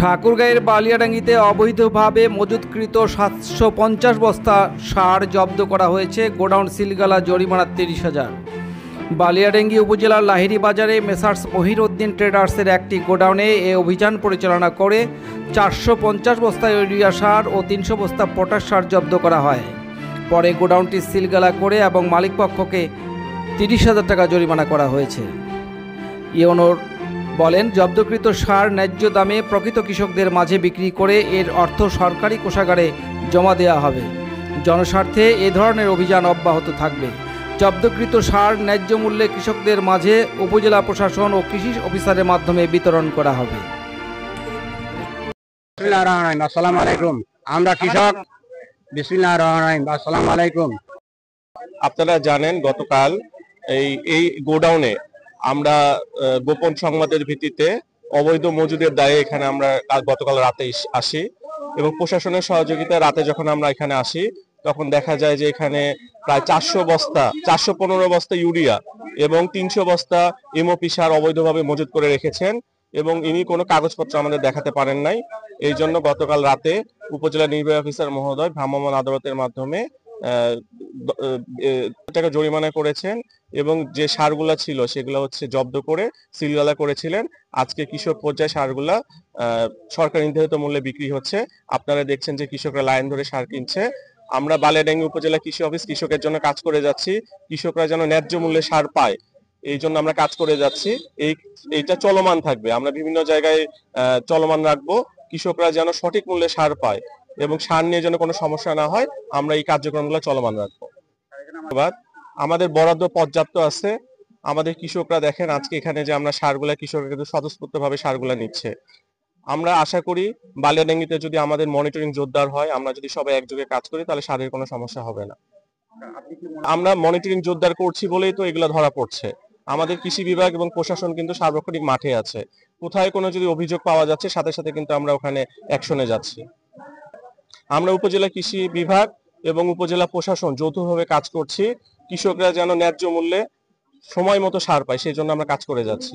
ঠাকুরগাঁয়ের বালিয়াডাঙ্গিতে অবৈধভাবে মজুতকৃত ৭৫০ বস্তা সার জব্দ করা হয়েছে। গোডাউন সিলগালা, জরিমানা ৩০,০০০। বালিয়াডাঙ্গি উপজেলার লাহিড়ী বাজারে মেসার্স মহিরউদ্দিন ট্রেডার্সের একটি গোডাউনে এ অভিযান পরিচালনা করে ৪৫০ বস্তা ইউরিয়া সার ও ৩০০ বস্তা পটাশ সার জব্দ করা হয়। পরে গোডাউনটি সিলগালা করে এবং মালিকপক্ষকে ৩০,০০০ টাকা জরিমানা করা হয়েছে। ইউনোর বলেন, জব্দকৃত সার ন্যায্য দামে প্রকৃত কৃষকদের মাঝে বিক্রি করে এর অর্থ সরকারি কোষাগারে জমা দেওয়া হবে। জনস্বার্থে এ ধরনের অভিযান অব্যাহত থাকবে। জব্দকৃত সার ন্যায্য মূল্যে কৃষকদের মাঝে উপজেলা প্রশাসন ও কৃষি অফিসারের মাধ্যমে বিতরণ করা হবে। আসসালামু আলাইকুম। আমরা কৃষক। বিসমিল্লাহির রহমানির রহিম। আসসালামু আলাইকুম। আপনারা জানেন, গতকাল এই গোডাউনে আমরা গোপন সংবাদের ভিত্তিতে অবৈধ মজুদের দায়ে এখানে আমরা গতকাল রাতে আসি এবং প্রশাসনের সহযোগিতায় রাতে যখন আমরা এখানে আসি তখন দেখা যায় যে এখানে প্রায় 415 বস্তা ইউরিয়া এবং 300 বস্তা এমওপি সার অবৈধভাবে মজুত করে রেখেছেন এবং ইনি কোনো কাগজপত্র আমাদের দেখাতে পারেন নাই। এই জন্য গতকাল রাতে উপজেলা নির্বাহী অফিসার মহোদয় ভ্রাম্যমাণ আদালতের মাধ্যমে টাকা জরিমানা করেছেন এবং যে সারগুলা ছিল সেগুলো হচ্ছে জব্দ করে সিলগালা করেছিলেন। আজকে কৃষক পর্যায়ে সারগুলা সরকার নির্ধারিত মূল্যে বিক্রি হচ্ছে। আপনারা দেখছেন যে কৃষকরা লাইন ধরে সার কিনছে। আমরা বালিয়াডাঙ্গি উপজেলা কৃষি অফিস কৃষকের জন্য কাজ করে যাচ্ছি। কৃষকরা যেন ন্যায্য মূল্যে সার পায়, এই জন্য আমরা কাজ করে যাচ্ছি। এইটা চলমান থাকবে, আমরা বিভিন্ন জায়গায় চলমান রাখবো। কৃষকরা যেন সঠিক মূল্যে সার পায় এবং সার নিয়ে যেন কোনো সমস্যা না হয়, আমরা এই কার্যক্রমগুলো চলমান রাখবো। ধন্যবাদ। আমাদের বরাদ্দ পর্যাপ্ত আছে। আমাদের কৃষকরা দেখেন আজকে এখানে যে আমরা সারগুলা, কৃষকরা কিন্তু স্বতঃস্ফূর্তভাবে সারগুলা নিচ্ছে। আমরা আশা করি বালিয়াডাঙ্গিতে যদি আমাদের মনিটরিং জোরদার হয়, আমরা যদি সবাই একযোগে কাজ করি, তাহলে সারের কোনো সমস্যা হবে না। আমরা মনিটরিং জোরদার করছি বলেই তো এগুলা ধরা পড়ছে। আমাদের কৃষি বিভাগ এবং প্রশাসন কিন্তু সার্বক্ষণিক মাঠে আছে। কোথায় কোনো যদি অভিযোগ পাওয়া যাচ্ছে, সাথে সাথে কিন্তু আমরা ওখানে অ্যাকশনে যাচ্ছি। আমরা উপজেলা কৃষি বিভাগ এবং উপজেলা প্রশাসন যৌথভাবে কাজ করছি। কৃষকরা যেন ন্যায্য মূল্যে সময় মতো সার পায়, সেই জন্য আমরা কাজ করে যাচ্ছি।